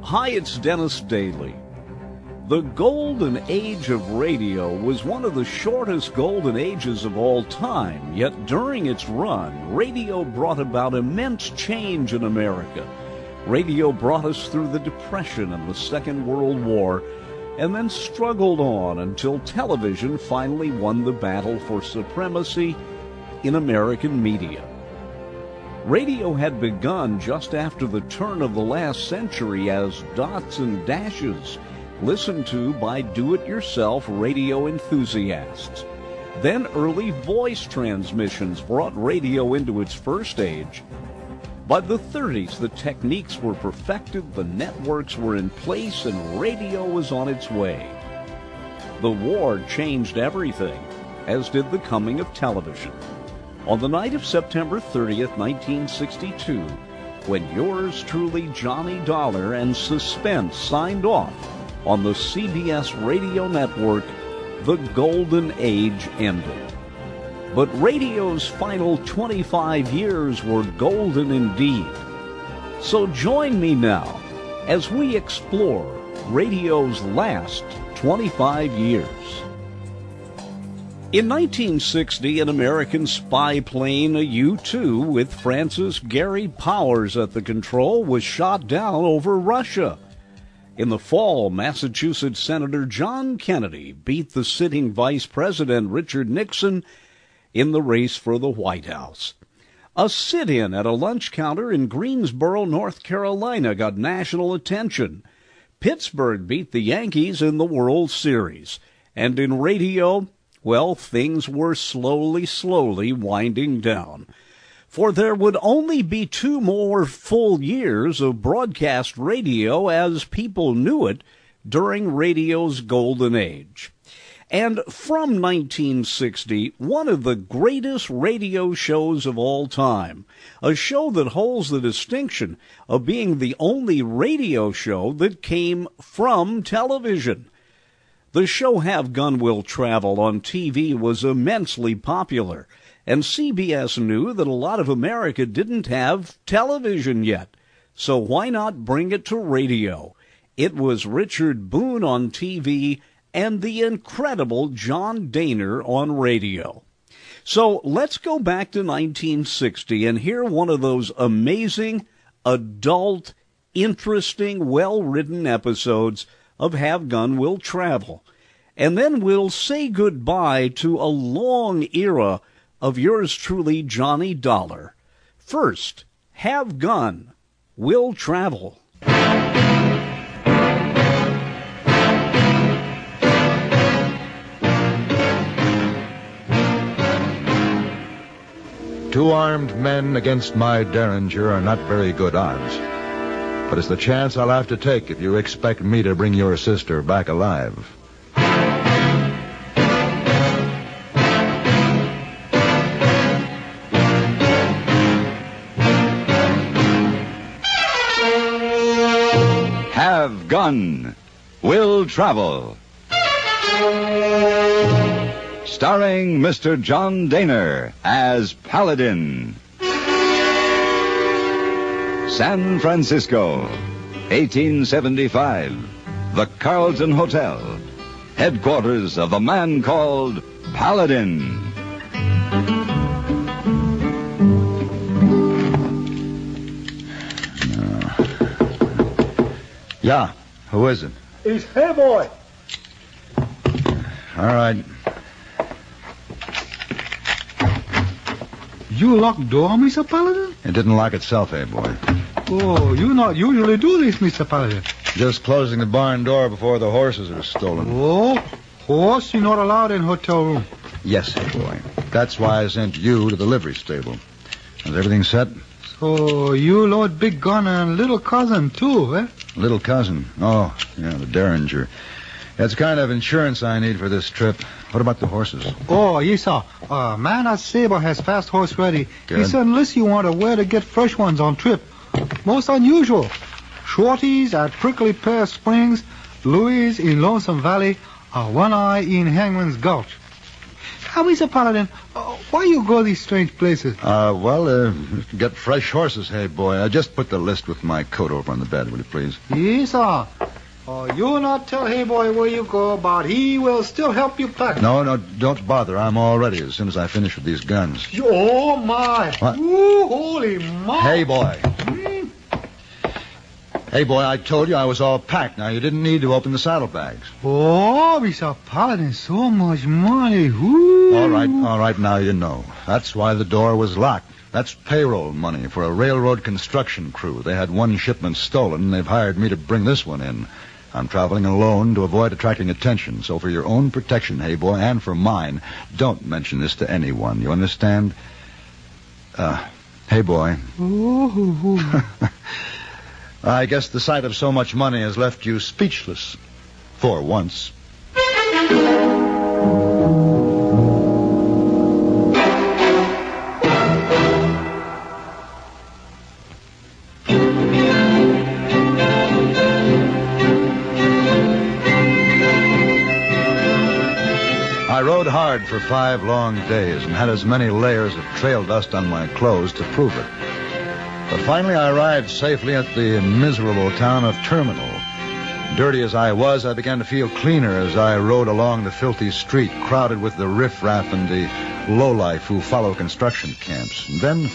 Hi, it's Dennis Daly. The golden age of radio was one of the shortest golden ages of all time, yet during its run, radio brought about immense change in America. Radio brought us through the Depression and the Second World War, and then struggled on until television finally won the battle for supremacy in American media. Radio had begun just after the turn of the last century as dots and dashes, listened to by do-it-yourself radio enthusiasts. Then early voice transmissions brought radio into its first age. By the 30s, the techniques were perfected, the networks were in place, and radio was on its way. The war changed everything, as did the coming of television. On the night of September 30th, 1962, when yours truly, Johnny Dollar, and Suspense signed off on the CBS radio network, the golden age ended. But radio's final 25 years were golden indeed. So join me now as we explore radio's last 25 years. In 1960, an American spy plane, a U-2, with Francis Gary Powers at the control, was shot down over Russia. In the fall, Massachusetts Senator John Kennedy beat the sitting Vice President Richard Nixon in the race for the White House. A sit-in at a lunch counter in Greensboro, North Carolina, got national attention. Pittsburgh beat the Yankees in the World Series. And in radio, well, things were slowly winding down. For there would only be 2 more full years of broadcast radio as people knew it during radio's golden age. And from 1960, one of the greatest radio shows of all time, a show that holds the distinction of being the only radio show that came from television. The show Have Gun Will Travel on TV was immensely popular, and CBS knew that a lot of America didn't have television yet. So why not bring it to radio? It was Richard Boone on TV and the incredible John Dehner on radio. So let's go back to 1960 and hear one of those amazing, adult, interesting, well-written episodes of Have Gun Will Travel. And then we'll say goodbye to a long era of yours truly, Johnny Dollar. First, Have Gun Will Travel. Two armed men against my Derringer are not very good odds. But it's the chance I'll have to take if you expect me to bring your sister back alive. Have Gun Will Travel. Starring Mr. John Dehner as Paladin. San Francisco, 1875. The Carlton Hotel, headquarters of the man called Paladin. Yeah, who is it? It's Hey Boy. All right. You locked door, Mr. Paladin? It didn't lock itself, boy. Oh, you not usually do this, Mr. Paladin. Just closing the barn door before the horses are stolen. Oh, horse you're not allowed in hotel room. Yes, boy. That's why I sent you to the livery stable. Is everything set? So you load Big Gun and little cousin, too, eh? Little cousin. Oh, yeah, the Derringer. That's the kind of insurance I need for this trip. What about the horses? Oh, yes, sir. Man at Sabre has fast horse ready. Good. He said unless you want where to get fresh ones on trip. Most unusual. Shorties at Prickly Pear Springs, Louis in Lonesome Valley, One Eye in Hangman's Gulch. Tell me, Sir Paladin, why you go these strange places? Get fresh horses, hey, boy. I just put the list with my coat over on the bed, will you please? Yes, sir. You not tell Hey Boy where you go, but he will still help you pack. No, don't bother. I'm all ready as soon as I finish with these guns. Oh, my. What? Ooh, holy my. Hey, boy. Hey, boy, I told you I was all packed. Now, you didn't need to open the saddlebags. Oh, Mr. Paladin, so much money. Ooh. All right, now you know. That's why the door was locked. That's payroll money for a railroad construction crew. They had one shipment stolen, and they've hired me to bring this one in. I'm traveling alone to avoid attracting attention. So for your own protection, hey, boy, and for mine, don't mention this to anyone. You understand? Hey, boy. Ooh. I guess the sight of so much money has left you speechless. For once. I rode hard for 5 long days and had as many layers of trail dust on my clothes to prove it. But finally I arrived safely at the miserable town of Terminal. Dirty as I was, I began to feel cleaner as I rode along the filthy street, crowded with the riffraff and the lowlife who follow construction camps. And then,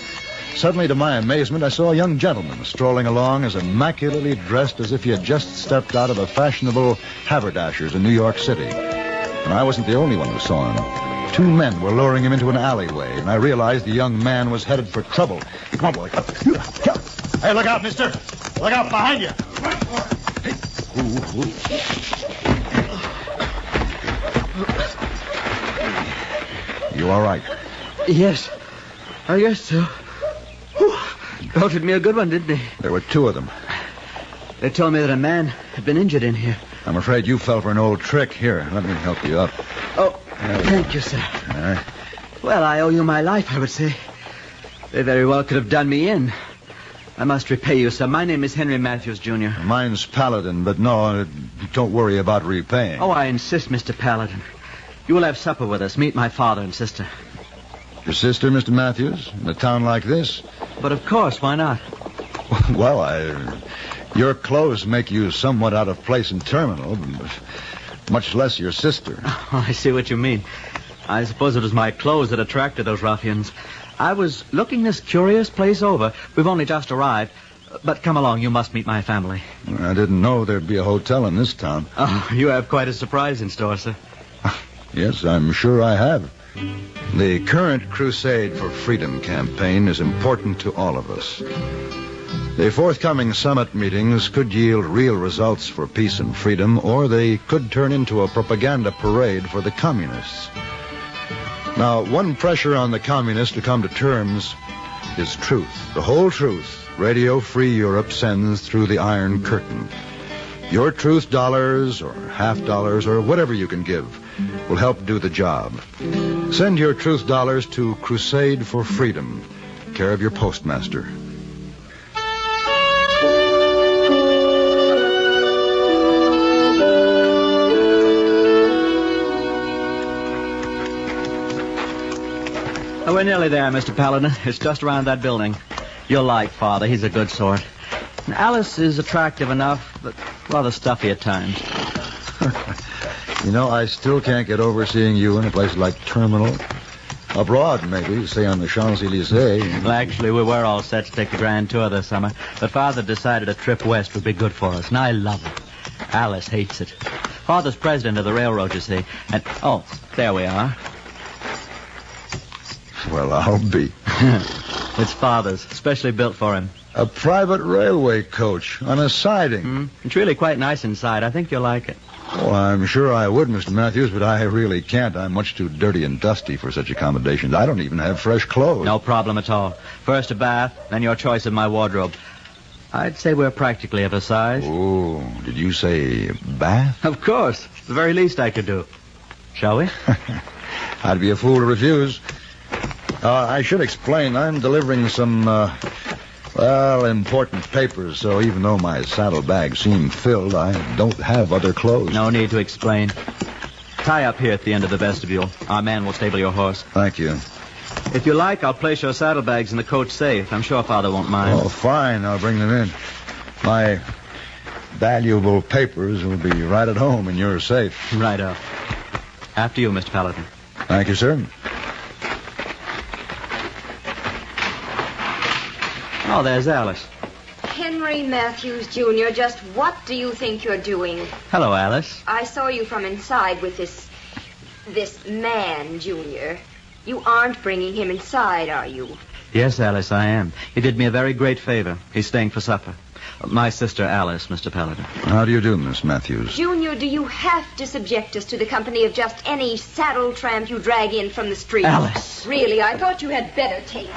suddenly to my amazement, I saw a young gentleman strolling along as immaculately dressed as if he had just stepped out of a fashionable haberdasher's in New York City. And I wasn't the only one who saw him. 2 men were luring him into an alleyway, and I realized the young man was headed for trouble. Come on, boy. Hey, look out, mister. Look out behind you. Hey. You all right? Yes. I guess so. Belted me a good one, didn't he? There were 2 of them. They told me that a man had been injured in here. I'm afraid you fell for an old trick. Here, let me help you up. Oh, thank you, sir. All right. Well, I owe you my life, I would say. They very well could have done me in. I must repay you, sir. My name is Henry Matthews, Jr. Mine's Paladin, but no, don't worry about repaying. Oh, I insist, Mr. Paladin. You will have supper with us. Meet my father and sister. Your sister, Mr. Matthews? In a town like this? But of course, why not? Well, your clothes make you somewhat out of place in Terminal, much less your sister. Oh, I see what you mean. I suppose it was my clothes that attracted those ruffians. I was looking this curious place over. We've only just arrived. But come along, you must meet my family. I didn't know there'd be a hotel in this town. Oh, you have quite a surprise in store, sir. Yes, I'm sure I have. The current Crusade for Freedom campaign is important to all of us. The forthcoming summit meetings could yield real results for peace and freedom, or they could turn into a propaganda parade for the communists. Now, one pressure on the communists to come to terms is truth. The whole truth Radio Free Europe sends through the Iron Curtain. Your truth dollars or half dollars or whatever you can give will help do the job. Send your truth dollars to Crusade for Freedom, care of your postmaster. Oh, we're nearly there, Mr. Paladin. It's just around that building. You'll like Father. He's a good sort. And Alice is attractive enough, but rather stuffy at times. You know, I still can't get over seeing you in a place like Terminal. Abroad, maybe, say on the Champs-Élysées. Well, actually, we were all set to take the grand tour this summer, but Father decided a trip west would be good for us, and I love it. Alice hates it. Father's president of the railroad, you see, and... Oh, there we are. Well, I'll be. It's Father's, specially built for him. A private railway coach on a siding. It's really quite nice inside. I think you'll like it. Oh, I'm sure I would, Mr. Matthews, but I really can't. I'm much too dirty and dusty for such accommodations. I don't even have fresh clothes. No problem at all. First a bath, then your choice of my wardrobe. I'd say we're practically of a size. Oh, did you say bath? Of course. It's the very least I could do. Shall we? I'd be a fool to refuse. I should explain, I'm delivering some, important papers, so even though my saddlebags seem filled, I don't have other clothes. No need to explain. Tie up here at the end of the vestibule. Our man will stable your horse. Thank you. If you like, I'll place your saddlebags in the coach safe. I'm sure Father won't mind. Oh, fine. I'll bring them in. My valuable papers will be right at home in your safe. Right up. After you, Mr. Paladin. Thank you, sir. Oh, there's Alice. Henry Matthews, Jr., just what do you think you're doing? Hello, Alice. I saw you from inside with this man, Jr. You aren't bringing him inside, are you? Yes, Alice, I am. He did me a very great favor. He's staying for supper. My sister, Alice, Mr. Paladin. How do you do, Miss Matthews? Junior, do you have to subject us to the company of just any saddle tramp you drag in from the street? Alice! Really, I thought you had better taste.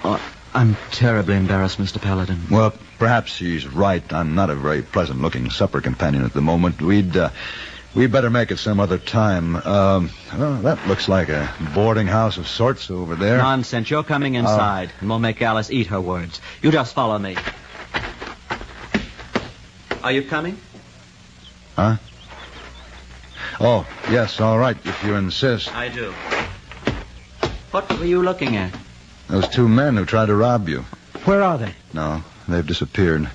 Oh, I'm terribly embarrassed, Mr. Paladin. Well, perhaps she's right. I'm not a very pleasant-looking supper companion at the moment. We'd better make it some other time. Well, that looks like a boarding house of sorts over there. Nonsense. You're coming inside, and we'll make Alice eat her words. You just follow me. Are you coming? Huh? Oh, yes, all right, if you insist. I do. What were you looking at? Those two men who tried to rob you. Where are they? No, they've disappeared.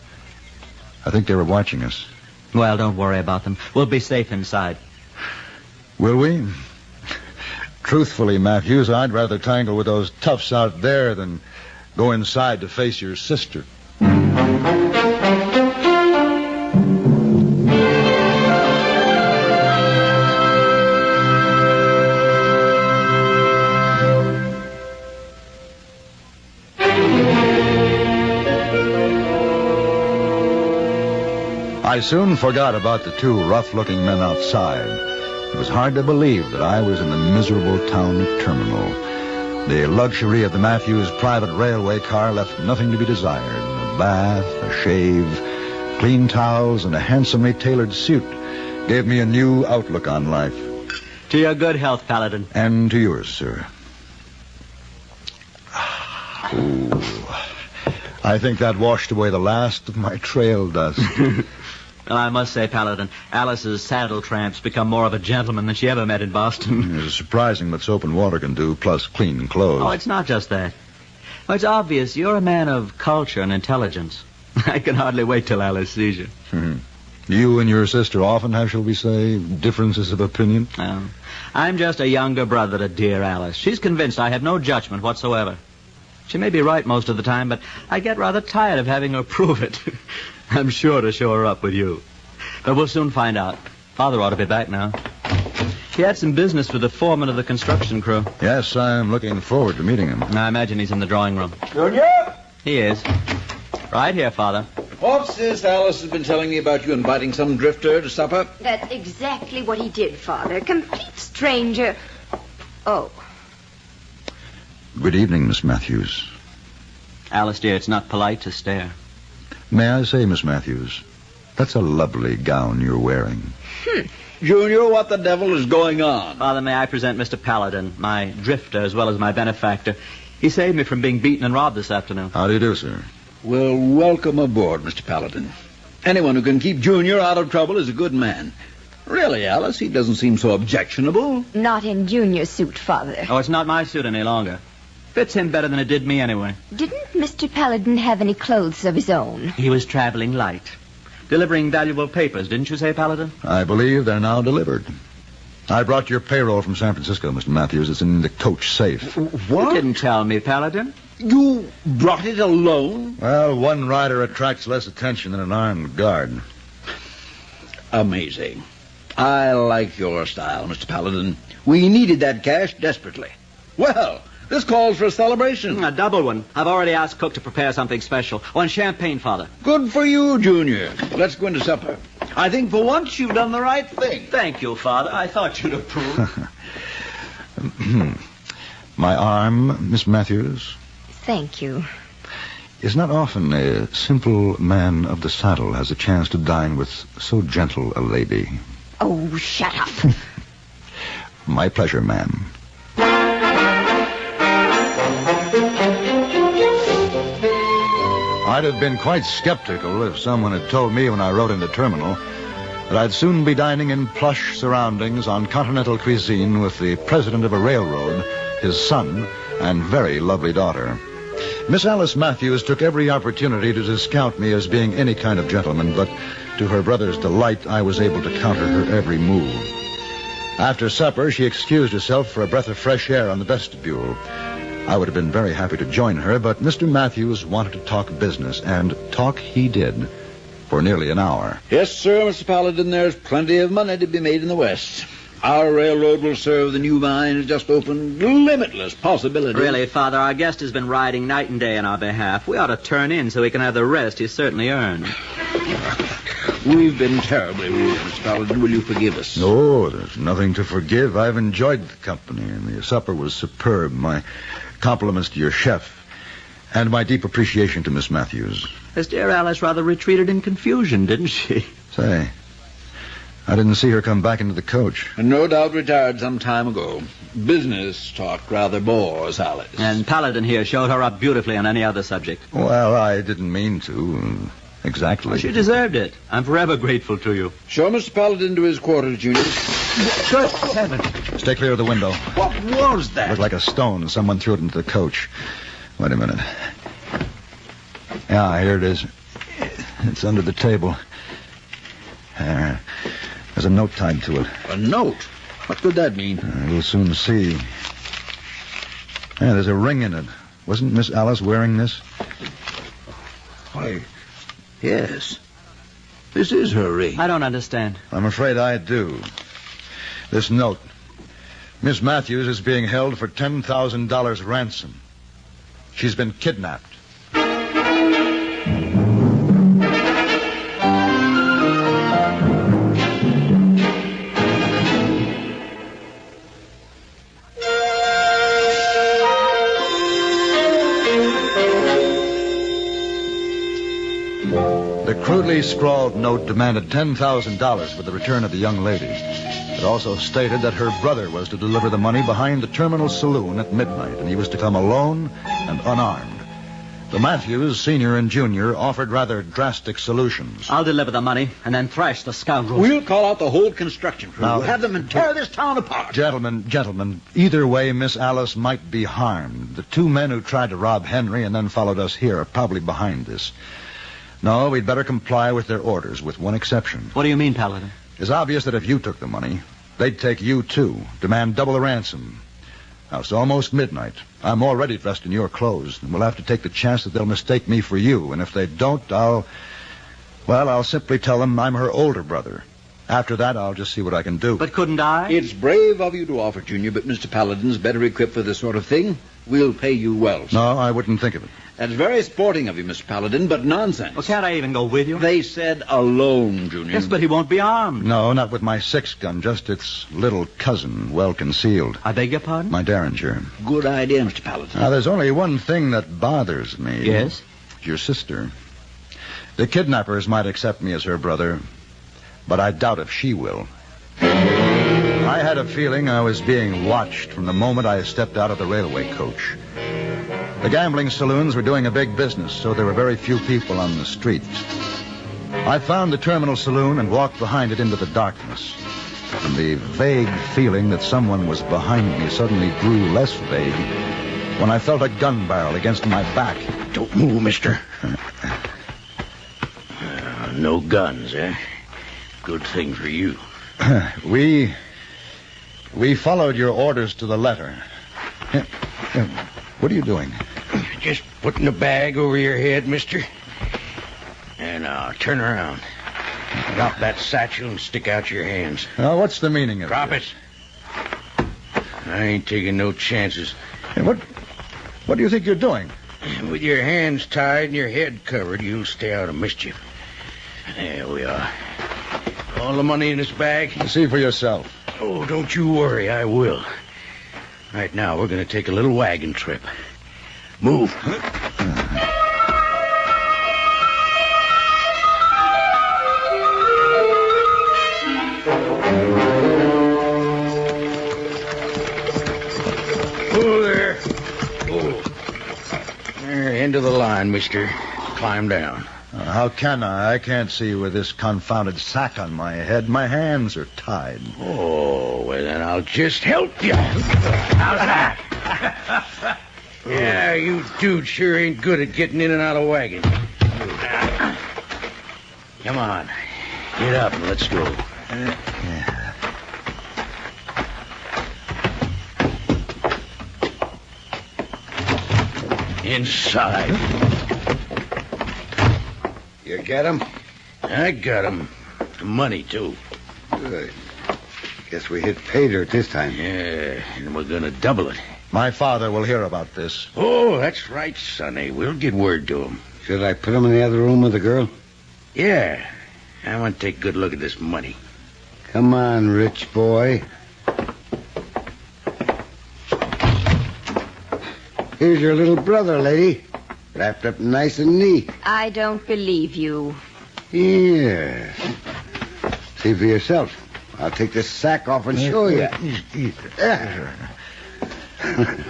I think they were watching us. Well, don't worry about them. We'll be safe inside. Will we? Truthfully, Matthews, I'd rather tangle with those toughs out there than go inside to face your sister. I soon forgot about the two rough-looking men outside. It was hard to believe that I was in the miserable town of Terminal. The luxury of the Matthews private railway car left nothing to be desired. A bath, a shave, clean towels, and a handsomely tailored suit gave me a new outlook on life. To your good health, Paladin. And to yours, sir. Ooh. I think that washed away the last of my trail dust. Well, I must say, Paladin, Alice's saddle tramp's become more of a gentleman than she ever met in Boston. It's surprising what soap and water can do, plus clean clothes. Oh, it's not just that. Oh, it's obvious you're a man of culture and intelligence. I can hardly wait till Alice sees you. You and your sister often have, shall we say, differences of opinion? I'm just a younger brother to dear Alice. She's convinced I have no judgment whatsoever. She may be right most of the time, but I get rather tired of having her prove it. I'm sure to show her up with you. But we'll soon find out. Father ought to be back now. He had some business with the foreman of the construction crew. Yes, I'm looking forward to meeting him. I imagine he's in the drawing room. Junior? He is. Right here, Father. What's this Alice has been telling me about you inviting some drifter to supper? That's exactly what he did, Father. Complete stranger. Oh. Good evening, Miss Matthews. Alice, dear, it's not polite to stare. May I say, Miss Matthews, that's a lovely gown you're wearing. Junior, what the devil is going on? Father, may I present Mr. Paladin, my drifter as well as my benefactor. He saved me from being beaten and robbed this afternoon. How do you do, sir? Well, welcome aboard, Mr. Paladin. Anyone who can keep Junior out of trouble is a good man. Really, Alice, he doesn't seem so objectionable. Not in Junior's suit, Father. Oh, it's not my suit any longer. Fits him better than it did me anyway. Didn't Mr. Paladin have any clothes of his own? He was traveling light. Delivering valuable papers, didn't you say, Paladin? I believe they're now delivered. I brought your payroll from San Francisco, Mr. Matthews. It's in the coach safe. What? You didn't tell me, Paladin. You brought it alone? Well, one rider attracts less attention than an armed guard. Amazing. I like your style, Mr. Paladin. We needed that cash desperately. Well, this calls for a celebration. A double one. I've already asked Cook to prepare something special. One champagne, Father. Good for you, Junior. Let's go into supper. I think for once you've done the right thing. Thank you, Father. I thought you'd approve. My arm, Miss Matthews? Thank you. It's not often a simple man of the saddle has a chance to dine with so gentle a lady. Oh, shut up. My pleasure, ma'am. I'd have been quite skeptical if someone had told me when I rode into Terminal that I'd soon be dining in plush surroundings on continental cuisine with the president of a railroad, his son, and very lovely daughter. Miss Alice Matthews took every opportunity to discount me as being any kind of gentleman, but to her brother's delight, I was able to counter her every move. After supper, she excused herself for a breath of fresh air on the vestibule. I would have been very happy to join her, but Mr. Matthews wanted to talk business, and talk he did for nearly an hour. Yes, sir, Mr. Paladin, there's plenty of money to be made in the West. Our railroad will serve the new mine. It's just opened limitless possibilities. Really, Father, our guest has been riding night and day on our behalf. We ought to turn in so he can have the rest he's certainly earned. We've been terribly rude, Mr. Paladin. Will you forgive us? No, there's nothing to forgive. I've enjoyed the company, and the supper was superb. My compliments to your chef, and my deep appreciation to Miss Matthews. His dear Alice rather retreated in confusion, didn't she? Say, I didn't see her come back into the coach. And no doubt retired some time ago. Business talk rather bores Alice. And Paladin here showed her up beautifully on any other subject. Well, I didn't mean to. Exactly. Well, she deserved it. I'm forever grateful to you. Show Mr. Paladin to his quarters, Junior. Good heavens. Stay clear of the window. What was that? Looked like a stone. Someone threw it into the coach. Wait a minute. Yeah, here it is. It's under the table. There's a note tied to it. A note? What could that mean? We'll soon see. Yeah, there's a ring in it. Wasn't Miss Alice wearing this? Why, yes. This is her ring. I don't understand. I'm afraid I do. This note. Miss Matthews is being held for $10,000 ransom. She's been kidnapped. The crudely scrawled note demanded $10,000 for the return of the young lady. It also stated that her brother was to deliver the money behind the terminal saloon at midnight, and he was to come alone and unarmed. The Matthews, Sr. and Jr., offered rather drastic solutions. I'll deliver the money and then thrash the scoundrels. We'll call out the whole construction crew. Now, we'll have them and tear this town apart. Gentlemen, either way, Miss Alice might be harmed. The two men who tried to rob Henry and then followed us here are probably behind this. No, we'd better comply with their orders, with one exception. What do you mean, Paladin? It's obvious that if you took the money, they'd take you, too, demand double the ransom. Now, it's almost midnight. I'm already dressed in your clothes, and we'll have to take the chance that they'll mistake me for you. And if they don't, I'll simply tell them I'm her older brother. After that, I'll just see what I can do. But couldn't I? It's brave of you to offer, Junior, but Mr. Paladin's better equipped for this sort of thing. We'll pay you well, sir. No, I wouldn't think of it. That's very sporting of you, Mr. Paladin, but nonsense. Well, can't I even go with you? They said alone, Junior. Yes, but he won't be armed. No, not with my 6-gun, just its little cousin, well concealed. I beg your pardon? My Derringer. Good idea, Mr. Paladin. Now, there's only one thing that bothers me. Yes? Your sister. The kidnappers might accept me as her brother, but I doubt if she will. I had a feeling I was being watched from the moment I stepped out of the railway coach. The gambling saloons were doing a big business, so there were very few people on the street. I found the terminal saloon and walked behind it into the darkness. And the vague feeling that someone was behind me suddenly grew less vague when I felt a gun barrel against my back. Don't move, mister. No guns, eh? Good thing for you. We followed your orders to the letter. What are you doing? Just putting a bag over your head, mister. And turn around. Drop that satchel and stick out your hands. Now, what's the meaning of Drop this? it. I ain't taking no chances. Hey, what do you think you're doing? With your hands tied and your head covered, you'll stay out of mischief. There we are. All the money in this bag? See for yourself. Oh, don't you worry, I will. Right now, we're going to take a little wagon trip. Move. Oh, there. Oh. There, end of the line, mister. Climb down. How can I? I can't see with this confounded sack on my head. My hands are tied. Oh, well, then I'll just help you. How's that? Yeah, you dude sure ain't good at getting in and out of wagons. Come on. Get up and let's go. Inside. You get him? I got him. Money, too. Good. Guess we hit pay dirt this time. Yeah, and we're gonna double it. My father will hear about this. Oh, that's right, Sonny. We'll get word to him. Should I put him in the other room with the girl? Yeah. I want to take a good look at this money. Come on, rich boy. Here's your little brother, lady. Wrapped up nice and neat. I don't believe you. Yeah. See for yourself. I'll take this sack off and show you.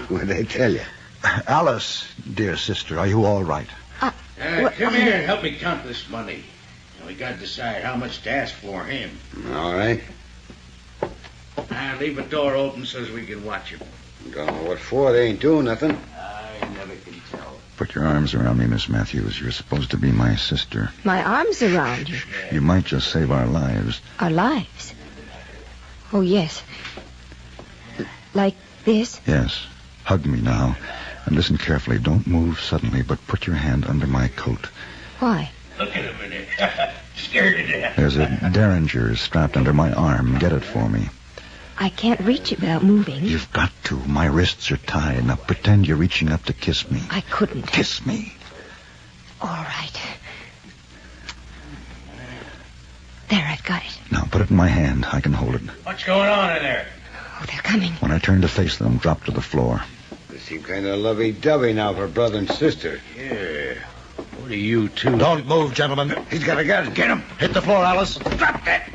What'd they tell you? Alice, dear sister, are you all right? Come here and help me count this money. And we got to decide how much to ask for him. All right. Now, leave the door open so we can watch him. Don't know what for. They ain't doing nothing. I never can tell. Put your arms around me, Miss Matthews. You're supposed to be my sister. My arms around you. You might just save our lives. Our lives? Oh, yes. Like this? Yes. Hug me now. And listen carefully. Don't move suddenly, but put your hand under my coat. Why? Look at him in it. Scared to death. There's a derringer strapped under my arm. Get it for me. I can't reach it without moving. You've got to. My wrists are tied. Now pretend you're reaching up to kiss me. I couldn't. Kiss me. All right. There, I've got it. Now put it in my hand. I can hold it. What's going on in there? Oh, they're coming. When I turn to face them, drop to the floor. They seem kind of lovey-dovey now for brother and sister. Yeah. What are you two? Don't move, gentlemen. He's got a gun. Get him. Hit the floor, Alice. Drop that.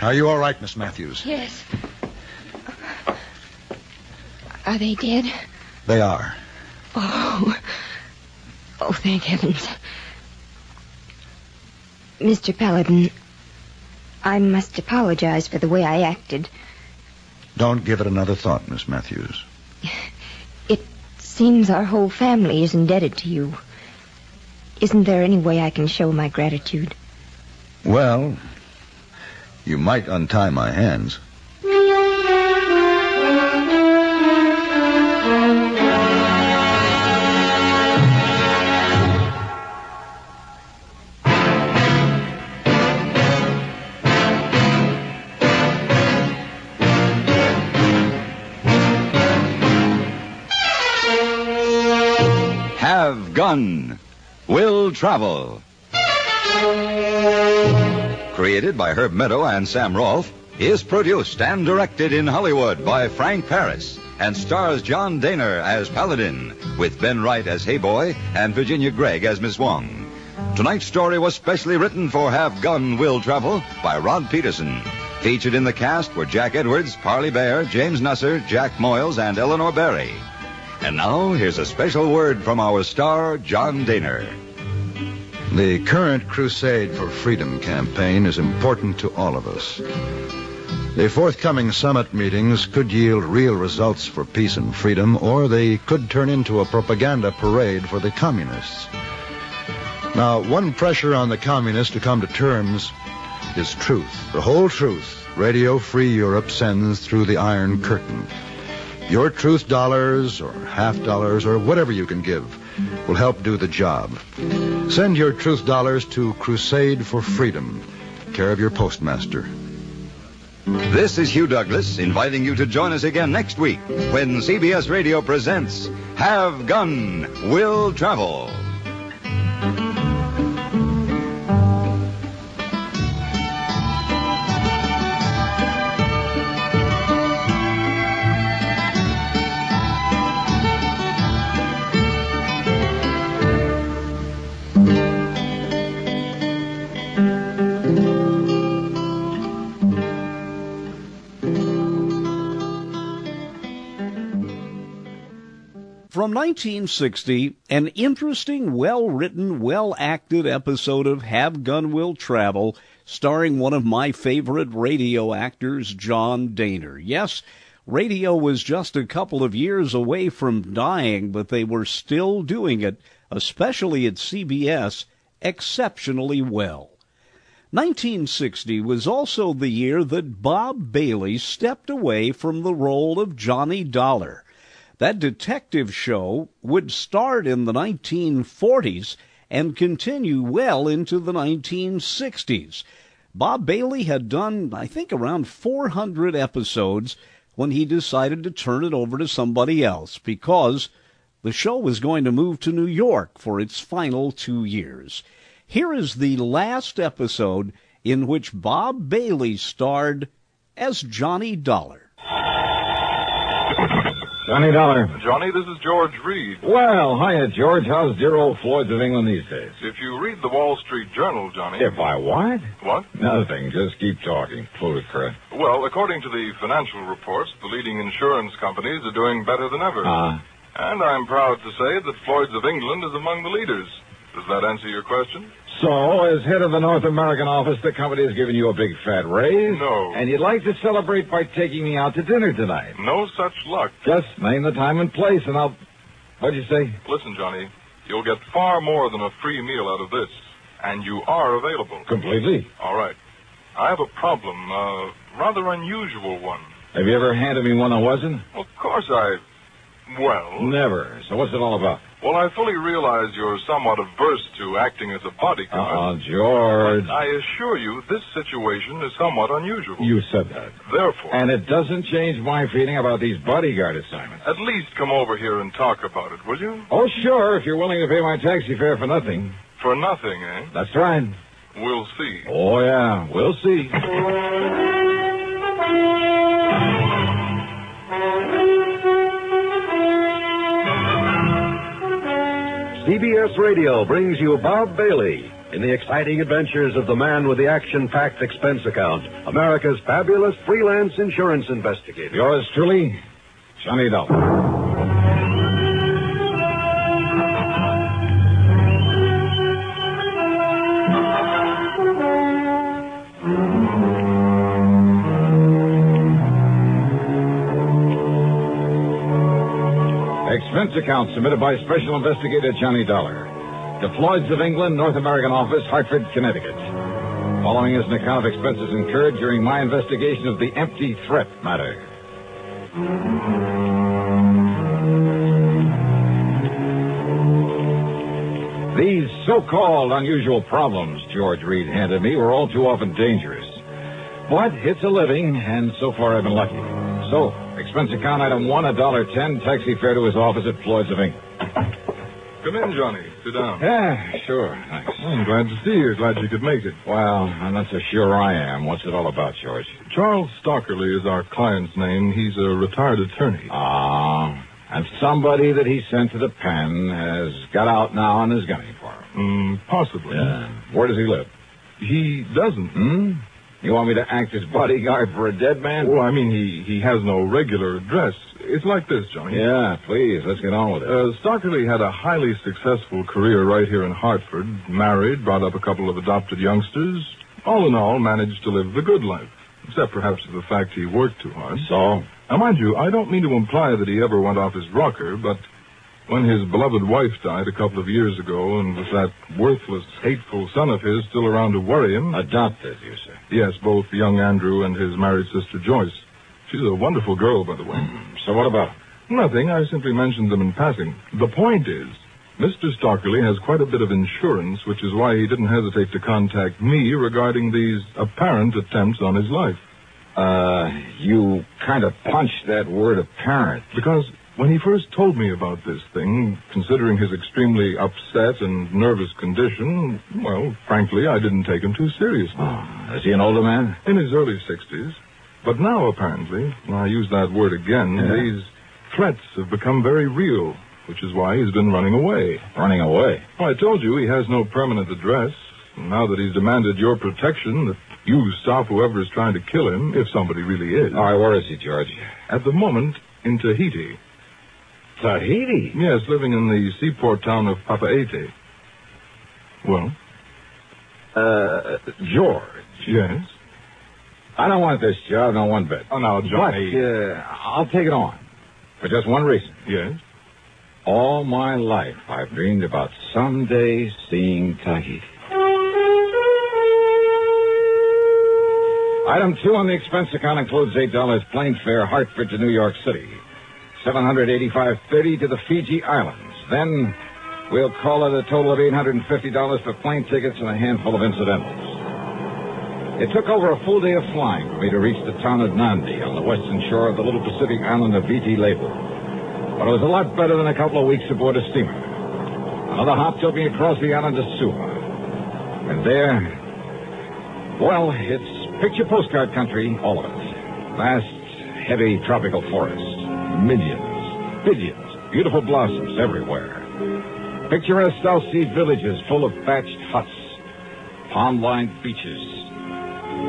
Are you all right, Miss Matthews? Yes. Are they dead? They are. Oh. Oh, thank heavens. Mr. Paladin, I must apologize for the way I acted. Don't give it another thought, Miss Matthews. It seems our whole family is indebted to you. Isn't there any way I can show my gratitude? Well, you might untie my hands. Have Gun. Will Travel. Created by Herb Meadow and Sam Rolfe, is produced and directed in Hollywood by Frank Paris and stars John Daner as Paladin, with Ben Wright as Hayboy and Virginia Gregg as Miss Wong. Tonight's story was specially written for Have Gun, Will Travel by Rod Peterson. Featured in the cast were Jack Edwards, Parley Bear, James Nusser, Jack Moyles, and Eleanor Berry. And now, here's a special word from our star, John Daner. The current Crusade for Freedom campaign is important to all of us. The forthcoming summit meetings could yield real results for peace and freedom, or they could turn into a propaganda parade for the communists. Now, one pressure on the communists to come to terms is truth. The whole truth Radio Free Europe sends through the Iron Curtain. Your truth dollars or half dollars or whatever you can give will help do the job. Send your truth dollars to Crusade for Freedom, care of your postmaster. This is Hugh Douglas inviting you to join us again next week when CBS Radio presents Have Gun, Will Travel. From 1960, an interesting, well-written, well-acted episode of Have Gun Will Travel, starring one of my favorite radio actors, John Dehner. Yes, radio was just a couple of years away from dying, but they were still doing it, especially at CBS, exceptionally well. 1960 was also the year that Bob Bailey stepped away from the role of Johnny Dollar. That detective show would start in the 1940s and continue well into the 1960s. Bob Bailey had done, I think, around 400 episodes when he decided to turn it over to somebody else because the show was going to move to New York for its final 2 years. Here is the last episode in which Bob Bailey starred as Johnny Dollar. Johnny Dollar. Johnny, this is George Reed. Well, hiya, George. How's dear old Floyd's of England these days? If you read the Wall Street Journal, Johnny... If I what? What? Nothing. Just keep talking. Plutocrat. Well, according to the financial reports, the leading insurance companies are doing better than ever. And I'm proud to say that Floyd's of England is among the leaders. Does that answer your question? So, as head of the North American office, the company has given you a big fat raise? No. And you'd like to celebrate by taking me out to dinner tonight? No such luck. Just name the time and place, and I'll... What'd you say? Listen, Johnny, you'll get far more than a free meal out of this. And you are available. Completely? All right. I have a problem, a rather unusual one. Have you ever handed me one that wasn't? Well, of course Well... Never. So what's it all about? Well, I fully realize you're somewhat averse to acting as a bodyguard. George. But I assure you, this situation is somewhat unusual. You said that. Therefore... And it doesn't change my feeling about these bodyguard assignments. At least come over here and talk about it, will you? Oh, sure, if you're willing to pay my taxi fare for nothing. For nothing, eh? That's right. We'll see. Oh, yeah, we'll see. CBS Radio brings you Bob Bailey in the exciting adventures of the man with the action-packed expense account, America's fabulous freelance insurance investigator. Yours truly, Johnny Dollar. Expense account submitted by Special Investigator Johnny Dollar to Floyd's of England, North American Office, Hartford, Connecticut. Following is an account of expenses incurred during my investigation of the empty threat matter. These so-called unusual problems George Reed handed me were all too often dangerous. But it's a living, and so far I've been lucky. So, expense account item 1, $1.10, taxi fare to his office at Floyd's of England. Come in, Johnny. Sit down. Yeah, sure. Thanks. I'm glad to see you. Glad you could make it. Well, I'm not so sure I am. What's it all about, George? Charles Stockerly is our client's name. He's a retired attorney. And somebody that he sent to the pen has got out now and is gunning for him. Possibly. Yeah. Where does he live? He doesn't. You want me to act as bodyguard for a dead man? Well, I mean, he has no regular address. It's like this, Johnny. Yeah, please, let's get on with it. Stockerly had a highly successful career right here in Hartford. Married, brought up a couple of adopted youngsters. All in all, managed to live the good life. Except perhaps for the fact he worked too hard. So? Now, mind you, I don't mean to imply that he ever went off his rocker, but when his beloved wife died a couple of years ago, and with that worthless, hateful son of his still around to worry him... Adopted, you say? Yes, both young Andrew and his married sister Joyce. She's a wonderful girl, by the way. So what about? Nothing. I simply mentioned them in passing. The point is, Mr. Stockerly has quite a bit of insurance, which is why he didn't hesitate to contact me regarding these apparent attempts on his life. You kind of punched that word apparent. Because when he first told me about this thing, considering his extremely upset and nervous condition, well, frankly, I didn't take him too seriously. Is he an older man? In his early 60s. But now, apparently, and I use that word again, these threats have become very real, which is why he's been running away. Running away? Well, I told you he has no permanent address. And now that he's demanded your protection, that you stop whoever is trying to kill him, if somebody really is. All right, where is he, George? At the moment, in Tahiti. Tahiti? Yes, living in the seaport town of Papeete. Well? George. Yes? I don't want this job, not one bit. Oh, now, Johnny. But I'll take it on. For just one reason. Yes? All my life, I've dreamed about someday seeing Tahiti. Item 2 on the expense account includes $8 plane fare, Hartford to New York City. $785.30 to the Fiji Islands. Then we'll call it a total of $850 for plane tickets and a handful of incidentals. It took over a full day of flying for me to reach the town of Nandi on the western shore of the little Pacific island of Viti Levu. But it was a lot better than a couple of weeks aboard a steamer. Another hop took me across the island to Suva. And there, well, it's picture postcard country, all of it. Vast, heavy tropical forests. Millions, billions, beautiful blossoms everywhere. Picturesque South Sea villages full of thatched huts, palm-lined beaches,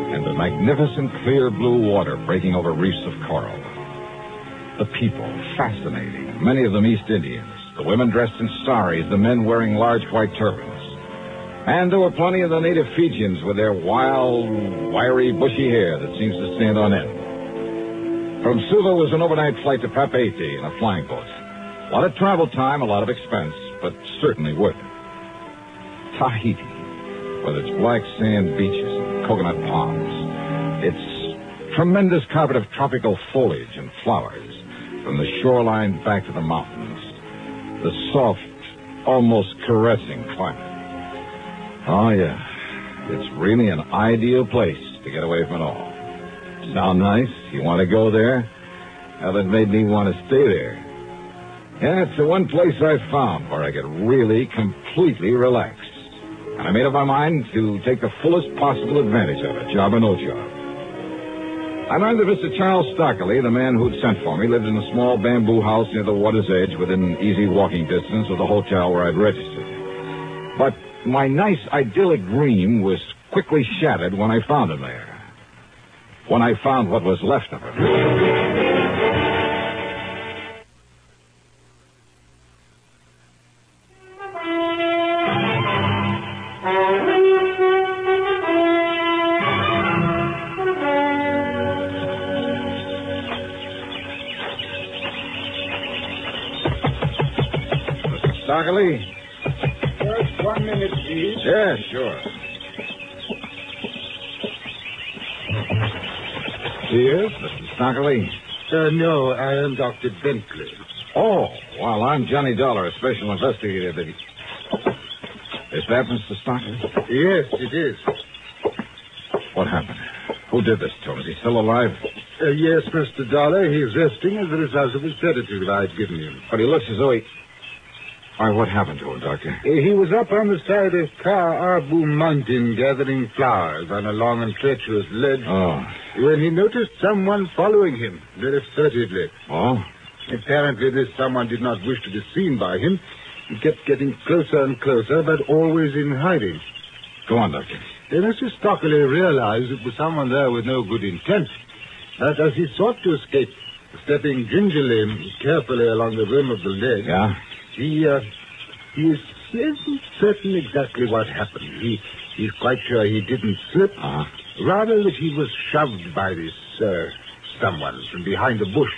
and the magnificent clear blue water breaking over reefs of coral. The people, fascinating, many of them East Indians, the women dressed in saris, the men wearing large white turbans. And there were plenty of the native Fijians with their wild, wiry, bushy hair that seems to stand on end. From Suva was an overnight flight to Papeete in a flying boat. A lot of travel time, a lot of expense, but certainly worth it. Tahiti, with its black sand beaches and coconut palms, its tremendous carpet of tropical foliage and flowers, from the shoreline back to the mountains, the soft, almost caressing climate. Oh, yeah, it's really an ideal place to get away from it all. Sound nice? You want to go there? Well, it made me want to stay there. Yeah, it's the one place I've found where I get really, completely relaxed. And I made up my mind to take the fullest possible advantage of it, job or no job. I learned that Mr. Charles Stockley, the man who'd sent for me, lived in a small bamboo house near the water's edge within easy walking distance of the hotel where I'd registered. But my nice, idyllic dream was quickly shattered when I found him there. When I found what was left of him. Mr. Stockley? Just 1 minute, please. Yeah, sure. Yes, Mr. Stockley? No, I am Dr. Bentley. Oh, well, I'm Johnny Dollar, a special investigator. Is that Mr. Stockley? Yes, it is. What happened? Who did this to him? Is he still alive? Yes, Mr. Dollar. He's resting as a result of the sedative I'd given him. But he looks as though he... Why, what happened to him, Doctor? He was up on the side of Ka Arbu Mountain gathering flowers on a long and treacherous ledge. Oh. When he noticed someone following him very furtively. Oh? Apparently this someone did not wish to be seen by him. He kept getting closer and closer, but always in hiding. Go on, Doctor. Then Mr. Stockley realized it was someone there with no good intent. But as he sought to escape, stepping gingerly, carefully along the rim of the ledge... Yeah? He isn't certain exactly what happened. He's quite sure he didn't slip. Rather that he was shoved by this, someone from behind a bush.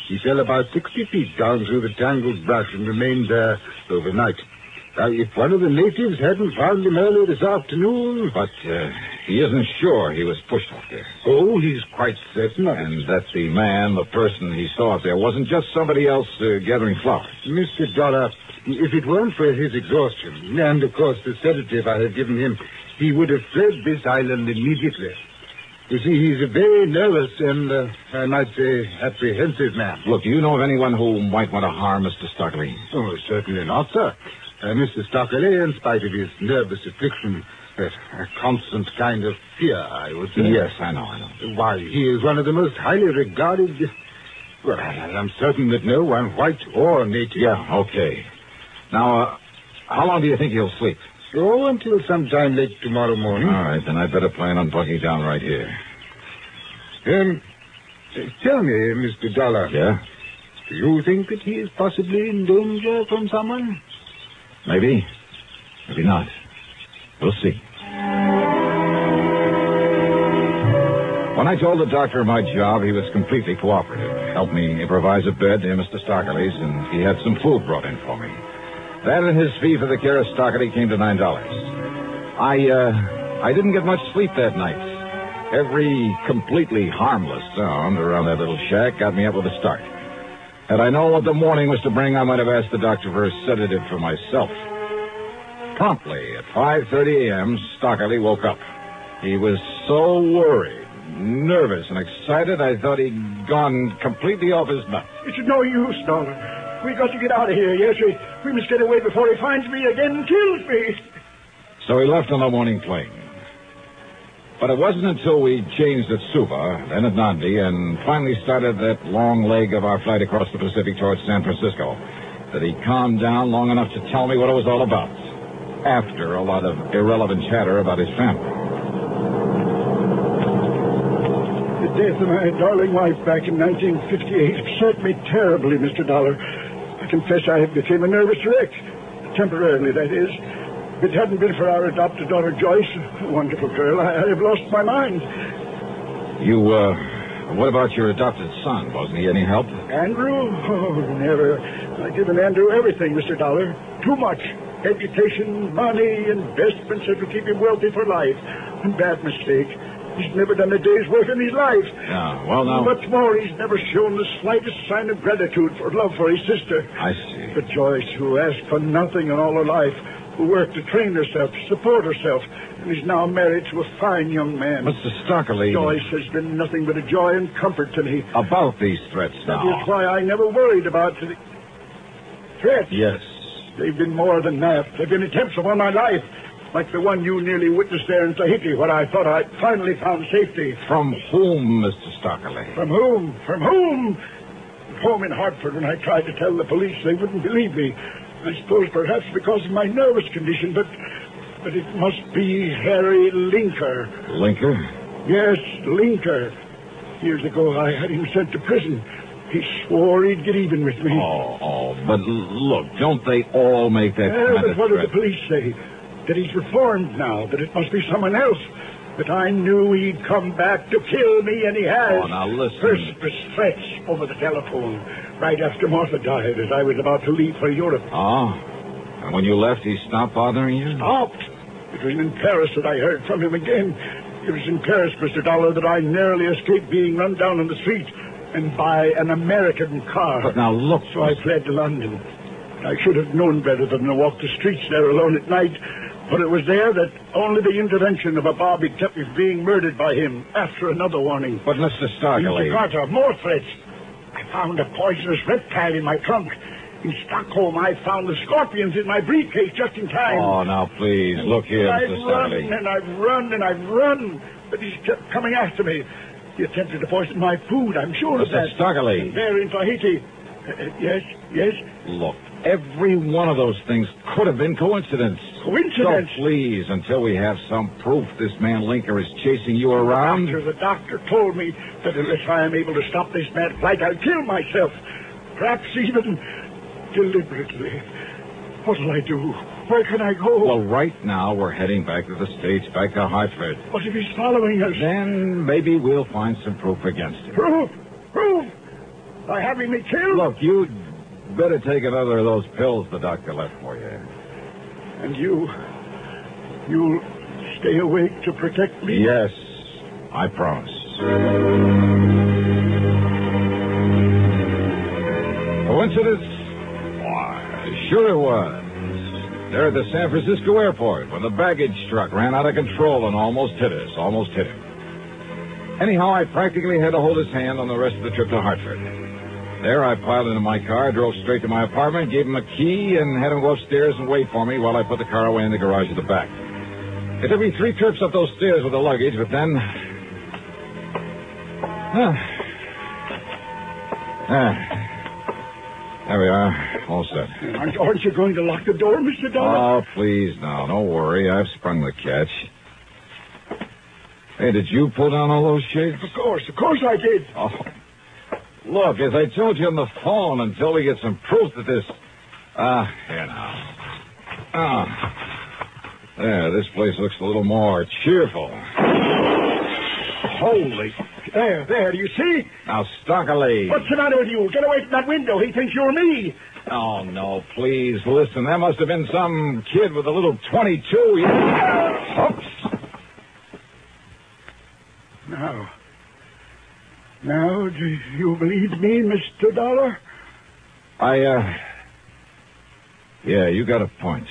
He fell about 60 feet down through the tangled brush and remained there overnight. If one of the natives hadn't found him early this afternoon... But he isn't sure he was pushed off there. Oh, he's quite certain of it. And that the man, the person he saw up there, wasn't just somebody else gathering flowers. Mr. Dollar, if it weren't for his exhaustion, and of course the sedative I had given him, he would have fled this island immediately. You see, he's a very nervous and, I might say, apprehensive man. Look, do you know of anyone who might want to harm Mr. Stockley? Oh, certainly not, sir. Mr. Stockley, in spite of his nervous affliction, a constant kind of fear, I would say. Yes, I know. Why, he is one of the most highly regarded... Well, I'm certain that no one, white or native... Yeah, okay. Now, how long do you think he'll sleep? Oh, until sometime late tomorrow morning. All right, then I'd better plan on bunking down right here. Tell me, Mr. Dollar. Yeah? Do you think that he is possibly in danger from someone? Maybe. Maybe not. We'll see. When I told the doctor my job, he was completely cooperative. Helped me improvise a bed near Mr. Stockley's, and he had some food brought in for me. That and his fee for the care of Stockley came to $9. I didn't get much sleep that night. Every completely harmless sound around that little shack got me up with a start. Had I known what the morning was to bring, I might have asked the doctor for a sedative for myself. Promptly at 5:30 a.m., Stockley woke up. He was so worried, nervous, and excited, I thought he'd gone completely off his nut. It's no use, Dollar. We got to get out of here. Yes, we must get away before he finds me again and kills me. So he left on the morning plane. But it wasn't until we changed at Suva, then at Nandi, and finally started that long leg of our flight across the Pacific towards San Francisco that he calmed down long enough to tell me what it was all about, after a lot of irrelevant chatter about his family. The death of my darling wife back in 1958 upset me terribly, Mr. Dollar. I confess I became a nervous wreck. Temporarily, that is. If it hadn't been for our adopted daughter, Joyce, a wonderful girl, I'd have lost my mind. What about your adopted son? Wasn't he any help? Andrew? Oh, never. I've given Andrew everything, Mr. Dollar. Too much. Education, money, investments that will keep him wealthy for life. A bad mistake. He's never done a day's work in his life. Yeah, well, now... What's more, he's never shown the slightest sign of gratitude for love for his sister. I see. But Joyce, who asked for nothing in all her life, who worked to train herself, to support herself, and is now married to a fine young man. Mr. Stockley... Joyce has been nothing but a joy and comfort to me. About these threats now... That is why I never worried about the threats. Yes. They've been more than that. They've been attempts upon my life. Like the one you nearly witnessed there in Tahiti, where I thought I'd finally found safety. From whom, Mr. Stockley? From whom? From whom? At home in Hartford, when I tried to tell the police, they wouldn't believe me. I suppose perhaps because of my nervous condition, but it must be Harry Linker. Linker? Yes, Linker. Years ago, I had him sent to prison. He swore he'd get even with me. But look, don't they all make that kind but of what threat? did the police say? That he's reformed now, that it must be someone else. But I knew he'd come back to kill me, and he has. Oh, now listen. First was threats over the telephone, right after Martha died, as I was about to leave for Europe. Oh? And when you left, he stopped bothering you? Stopped. It was in Paris that I heard from him again. It was in Paris, Mr. Dollar, that I narrowly escaped being run down in the street and by an American car. But now look... So I fled to London. I should have known better than to walk the streets there alone at night. But it was there that only the intervention of a bobby kept me from being murdered by him after another warning. But, Mr. Stockley... In Jakarta, more threats. I found a poisonous reptile in my trunk. In Stockholm, I found the scorpions in my briefcase just in time. Oh, now, please, look here, Mr. Stockley. I've run, but he's kept coming after me. He attempted to poison my food, I'm sure of that. Mr. Stockley. And there in Tahiti. Yes? Look, every one of those things could have been coincidence. Coincidence? So please, until we have some proof this man Linker is chasing you around... The doctor told me that unless I am able to stop this mad flight, I'll kill myself. Perhaps even deliberately. What'll I do? Where can I go? Well, right now we're heading back to the States, back to Hartford. What if he's following us? Then maybe we'll find some proof against him. Proof? By having me killed? Look, you'd better take another of those pills the doctor left for you. And you'll stay awake to protect me? Yes, I promise. Coincidence? Why, sure it was. There at the San Francisco airport when the baggage truck ran out of control and almost hit him. Anyhow, I practically had to hold his hand on the rest of the trip to Hartford. There, I piled into my car, drove straight to my apartment, gave him a key, and had him go upstairs and wait for me while I put the car away in the garage at the back. It took me 3 trips up those stairs with the luggage, but then... There we are, all set. Aren't you going to lock the door, Mr. Dollar? Oh, please, now, don't worry. I've sprung the catch. Hey, did you pull down all those shades? Of course I did. Oh, Look, as I told you on the phone, until we get some proof that this... here now. There, this place looks a little more cheerful. Holy... There, do you see? Now, Stockley. What's the matter with you? Get away from that window. He thinks you're me. Oh, no, please, listen. That must have been some kid with a little .22. Oops. Now, do you believe me, Mr. Dollar? Yeah, you got a point.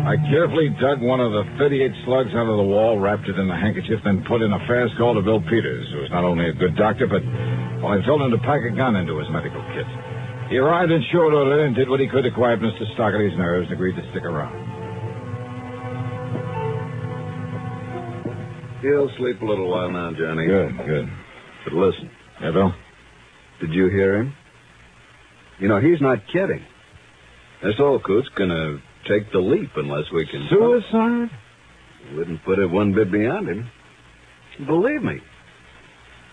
I carefully dug one of the 38 slugs out of the wall, wrapped it in a handkerchief, then put in a fast call to Bill Peters, who was not only a good doctor, but, well, I told him to pack a gun into his medical kit. He arrived in short order and did what he could to quiet Mr. Stockley's nerves and agreed to stick around. He'll sleep a little while now, Johnny. Good. But listen. Yeah, Bill? Did you hear him? You know, he's not kidding. This old coot's gonna take the leap unless we can... Suicide? Wouldn't put it one bit beyond him. Believe me.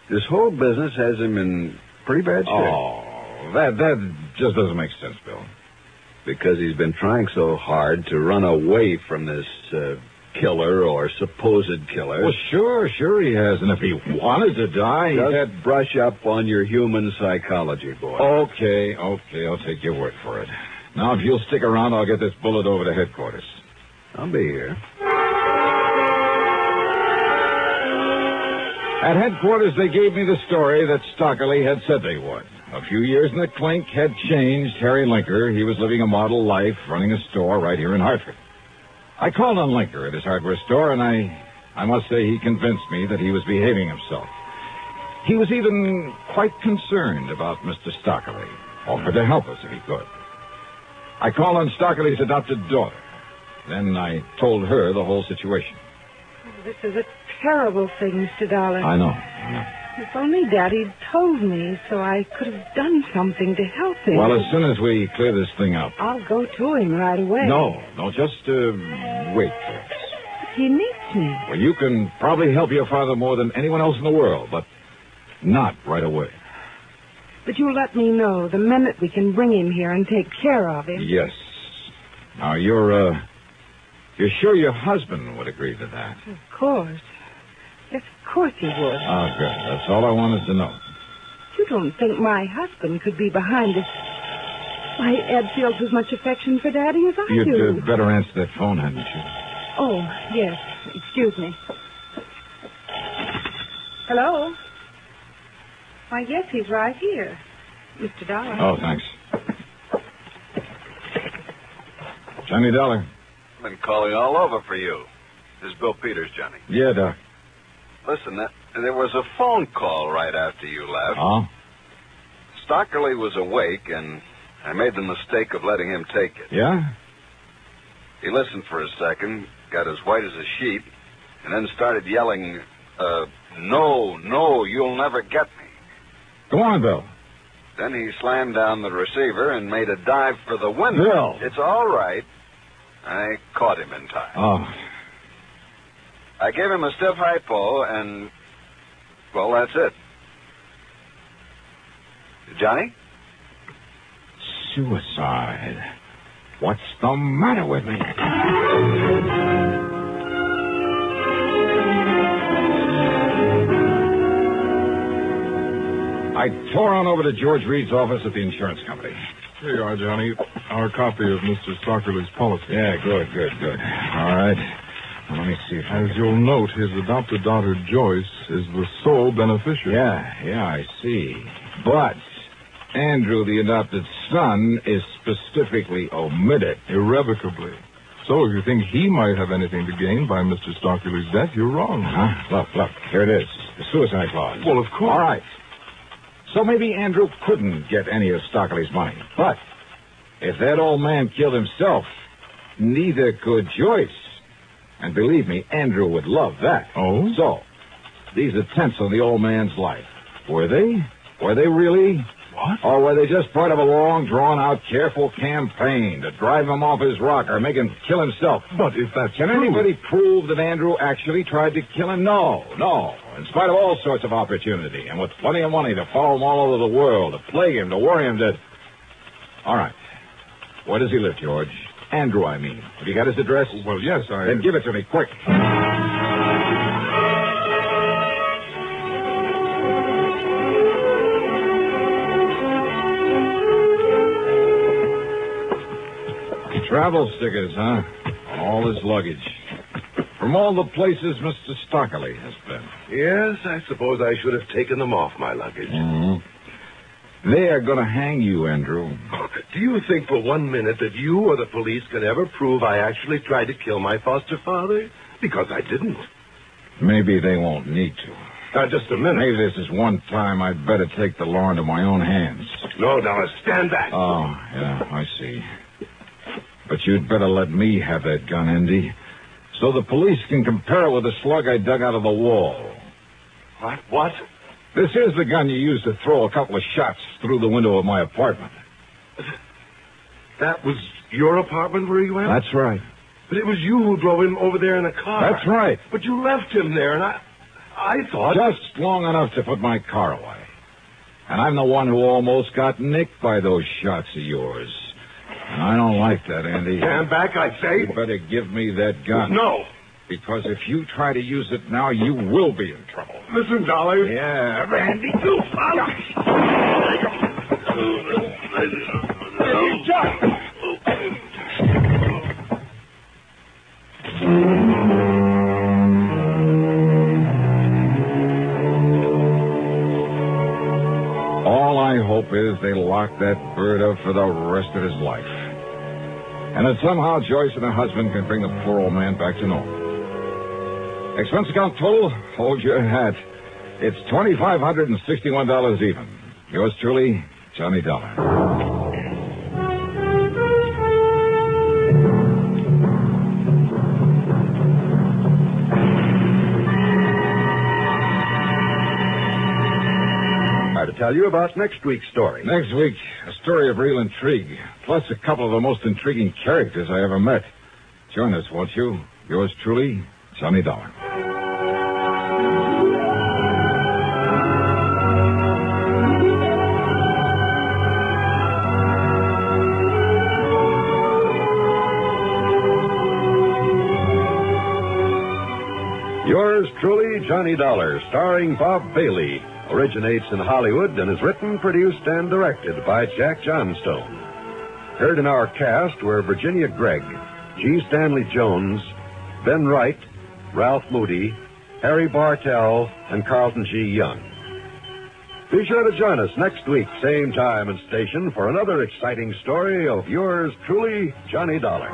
This whole business has him in pretty bad shape. Oh, that just doesn't make sense, Bill. Because he's been trying so hard to run away from this killer or supposed killer. Well, sure he has. And if he wanted to die, Just brush up on your human psychology, boy. Okay, I'll take your word for it. Now, if you'll stick around, I'll get this bullet over to headquarters. I'll be here. At headquarters, they gave me the story that Stockley had said they would. A few years in the clink had changed Harry Linker. He was living a model life, running a store right here in Hartford. I called on Linker at his hardware store, and I must say he convinced me that he was behaving himself. He was even quite concerned about Mr. Stockley, offered to help us if he could. I called on Stockley's adopted daughter. Then I told her the whole situation. This is a terrible thing, Mr. Dollar. I know. If only Daddy'd told me so I could have done something to help him. Well, as soon as we clear this thing up. I'll go to him right away. No, just wait first. He needs me. Well, you can probably help your father more than anyone else in the world, but not right away. But you'll let me know the minute we can bring him here and take care of him. Yes. Now, you're sure your husband would agree to that? Of course. Yes, of course he would. Oh, good. That's all I wanted to know. You don't think my husband could be behind this? Why, Ed feels as much affection for Daddy as I do. You'd better answer that phone, hadn't you? Oh, yes. Excuse me. Hello? Why, yes, he's right here. Mr. Dollar. Oh, thanks. Johnny Dollar. I've been calling all over for you. This is Bill Peters, Johnny. Yeah, Doc. Listen, there was a phone call right after you left. Oh? Stockley was awake, and I made the mistake of letting him take it. Yeah? He listened for a second, got as white as a sheet, and then started yelling, no, you'll never get me. Go on, Bill. Then he slammed down the receiver and made a dive for the window. Bill! It's all right. I caught him in time. Oh. I gave him a stiff hypo, and, well, that's it. Johnny? Suicide. What's the matter with me? I tore on over to George Reed's office at the insurance company. Here you are, Johnny. Our copy of Mr. Stockley's policy. Yeah, good. All right. Well, let me see if As you'll note, his adopted daughter, Joyce, is the sole beneficiary. Yeah, I see. But Andrew, the adopted son, is specifically omitted. Irrevocably. So if you think he might have anything to gain by Mr. Stockley's death, you're wrong. Huh? Look. Here it is. The suicide clause. Well, of course. All right. So maybe Andrew couldn't get any of Stockley's money. But if that old man killed himself, neither could Joyce. And believe me, Andrew would love that. Oh? So, these attempts on the old man's life, were they? Were they really? What? Or were they just part of a long, drawn-out, careful campaign to drive him off his rocker, make him kill himself? But if that's Can true... anybody prove that Andrew actually tried to kill him? No. In spite of all sorts of opportunity, and with plenty of money to follow him all over the world, to plague him, to worry him, to... All right. Where does he live, George? Andrew, I mean. Have you got his address? Well, yes, Then give it to me, quick. Travel stickers, huh? On all his luggage. From all the places Mr. Stockley has been. Yes, I suppose I should have taken them off my luggage. Mm-hmm. They are going to hang you, Andrew. Do you think for 1 minute that you or the police can ever prove I actually tried to kill my foster father? Because I didn't. Maybe they won't need to. Just a minute. Maybe this is one time I'd better take the law into my own hands. No, Dollar, stand back. Oh, yeah, I see. But you'd better let me have that gun, Andy, so the police can compare it with the slug I dug out of the wall. What? This is the gun you used to throw a couple of shots through the window of my apartment. That was your apartment where he went? That's right. But it was you who drove him over there in a car. That's right. But you left him there, and I thought... Just long enough to put my car away. And I'm the one who almost got nicked by those shots of yours. And I don't like that, Andy. Stand back, I say. You better give me that gun. No. Because if you try to use it now, you will be in trouble. Listen, Dollar. Yeah. Randy, All I hope is they lock that bird up for the rest of his life. And that somehow Joyce and her husband can bring the poor old man back to normal. Expense account total? Hold your hat. It's $2,561 even. Yours truly, Johnny Dollar. To tell you about next week's story. Next week, a story of real intrigue, plus a couple of the most intriguing characters I ever met. Join us, won't you? Yours truly, Johnny Dollar. Yours truly, Johnny Dollar, starring Bob Bailey. Originates in Hollywood and is written, produced, and directed by Jack Johnstone. Heard in our cast were Virginia Gregg, G. Stanley Jones, Ben Wright, Ralph Moody, Harry Bartell, and Carlton G. Young. Be sure to join us next week, same time and station, for another exciting story of yours truly, Johnny Dollar.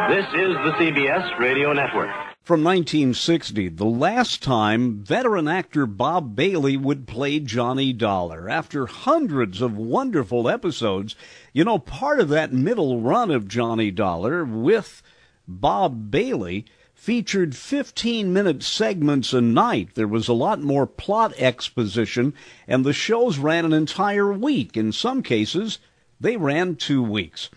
This is the CBS Radio Network. From 1960, the last time veteran actor Bob Bailey would play Johnny Dollar. After hundreds of wonderful episodes, part of that middle run of Johnny Dollar with Bob Bailey featured 15-minute segments a night. There was a lot more plot exposition, and the shows ran an entire week. In some cases, they ran 2 weeks.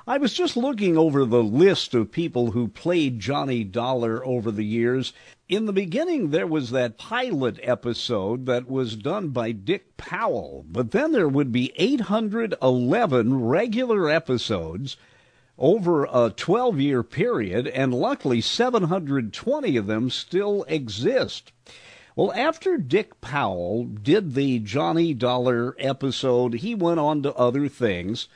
I was just looking over the list of people who played Johnny Dollar over the years. In the beginning, there was that pilot episode that was done by Dick Powell, but then there would be 811 regular episodes over a 12-year period, and luckily 720 of them still exist. Well, after Dick Powell did the Johnny Dollar episode, he went on to other things,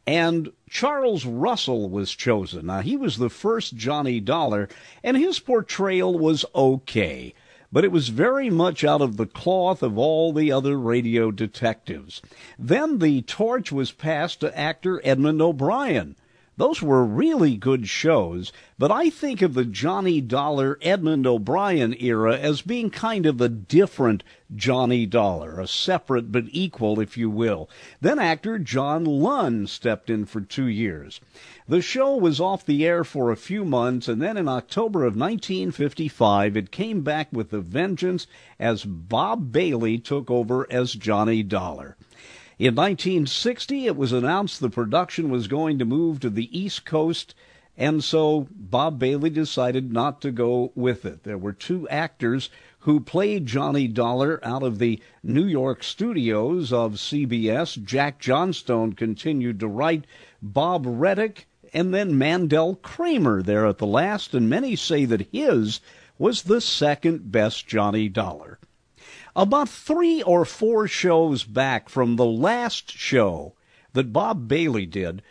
and Charles Russell was chosen. Now, he was the first Johnny Dollar, and his portrayal was okay, but it was very much out of the cloth of all the other radio detectives. Then the torch was passed to actor Edmund O'Brien, Those were really good shows, but I think of the Johnny Dollar, Edmund O'Brien era as being kind of a different Johnny Dollar, a separate but equal, if you will. Then actor John Lunn stepped in for 2 years. The show was off the air for a few months, and then in October of 1955, it came back with a vengeance as Bob Bailey took over as Johnny Dollar. In 1960, it was announced the production was going to move to the East Coast, and so Bob Bailey decided not to go with it. There were 2 actors who played Johnny Dollar out of the New York studios of CBS. Jack Johnstone continued to write, Bob Reddick, and then Mandel Kramer there at the last, and many say that his was the second best Johnny Dollar. About 3 or 4 shows back from the last show that Bob Bailey did,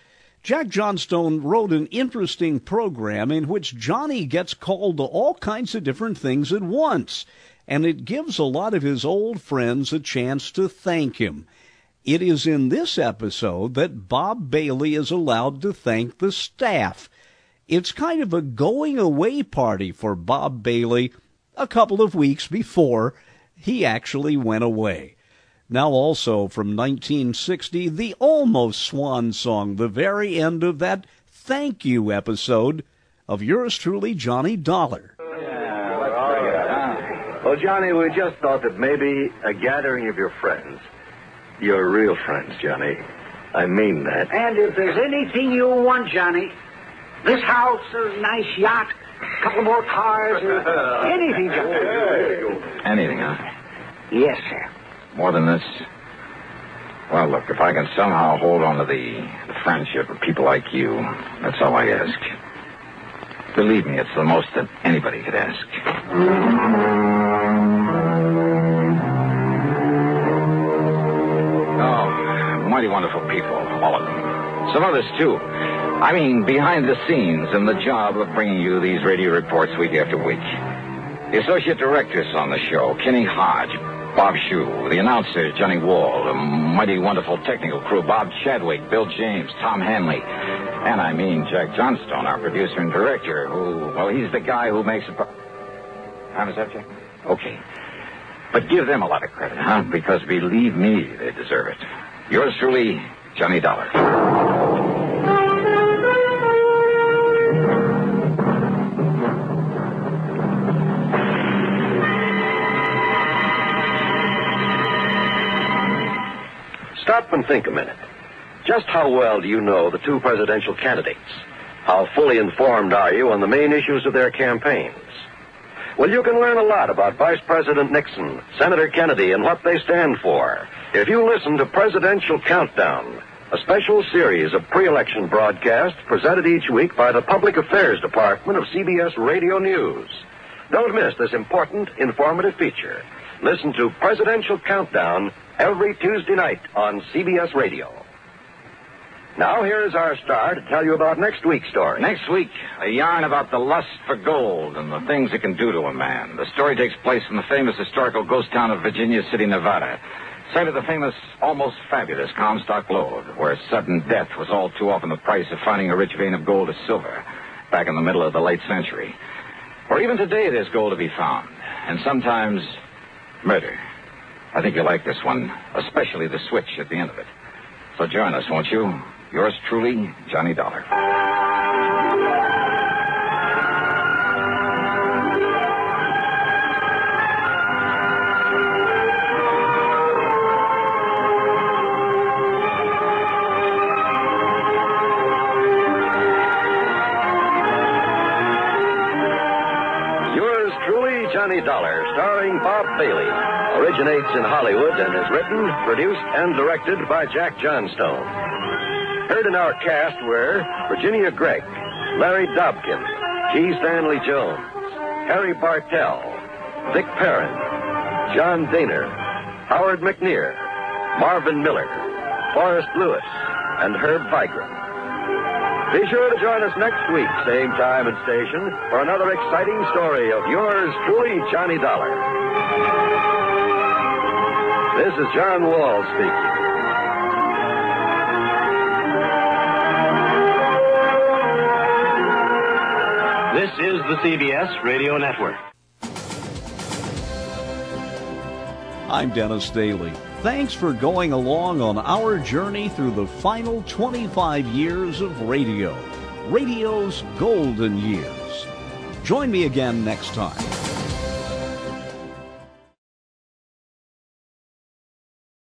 Jack Johnstone wrote an interesting program in which Johnny gets called to all kinds of different things at once, and it gives a lot of his old friends a chance to thank him. It is in this episode that Bob Bailey is allowed to thank the staff. It's kind of a going-away party for Bob Bailey a couple of weeks before he actually went away. Now also from 1960, the almost swan song, the very end of that thank you episode of yours truly, Johnny Dollar. Well, Johnny, we just thought that maybe a gathering of your friends, your real friends, Johnny, I mean that. And if there's anything you want, Johnny, this house, a nice yacht, a couple more cars, anything, Johnny. Anything, huh? Yes, sir. More than this? Well, look, if I can somehow hold on to the friendship of people like you, that's all I ask. Believe me, it's the most that anybody could ask. Oh, mighty wonderful people, all of them. Some others, too. I mean, behind the scenes in the job of bringing you these radio reports week after week. The associate directors on the show, Kenny Hodge, Bob Shue, the announcer, Johnny Wall, a mighty wonderful technical crew, Bob Chadwick, Bill James, Tom Hanley, and I mean Jack Johnstone, our producer and director, who, well, he's the guy who makes it... How is that, Jack? Okay. But give them a lot of credit, huh? Because believe me, they deserve it. Yours truly, Johnny Dollar. Stop and think a minute. Just how well do you know the 2 presidential candidates? How fully informed are you on the main issues of their campaigns? Well, you can learn a lot about Vice President Nixon, Senator Kennedy, and what they stand for if you listen to Presidential Countdown, a special series of pre-election broadcasts presented each week by the Public Affairs Department of CBS Radio News. Don't miss this important, informative feature. Listen to Presidential Countdown every Tuesday night on CBS Radio. Now, here's our star to tell you about next week's story. Next week, a yarn about the lust for gold and the things it can do to a man. The story takes place in the famous historical ghost town of Virginia City, Nevada, site of the famous, almost fabulous Comstock Lode, where sudden death was all too often the price of finding a rich vein of gold or silver back in the middle of the late century. Or even today, there's gold to be found, and sometimes murder. I think you'll like this one, especially the switch at the end of it. So join us, won't you? Yours truly, Johnny Dollar. Yours truly, Johnny Dollar, starring Bob Bailey. Originates in Hollywood and is written, produced, and directed by Jack Johnstone. Heard in our cast were Virginia Gregg, Larry Dobkin, G. Stanley Jones, Harry Bartell, Vic Perrin, John Daner, Howard McNear, Marvin Miller, Forrest Lewis, and Herb Vigran. Be sure to join us next week, same time and station, for another exciting story of yours truly, Johnny Dollar. This is John Wall speaking. the CBS Radio Network. I'm Dennis Daly. Thanks for going along on our journey through the final 25 years of radio. Radio's golden years. Join me again next time.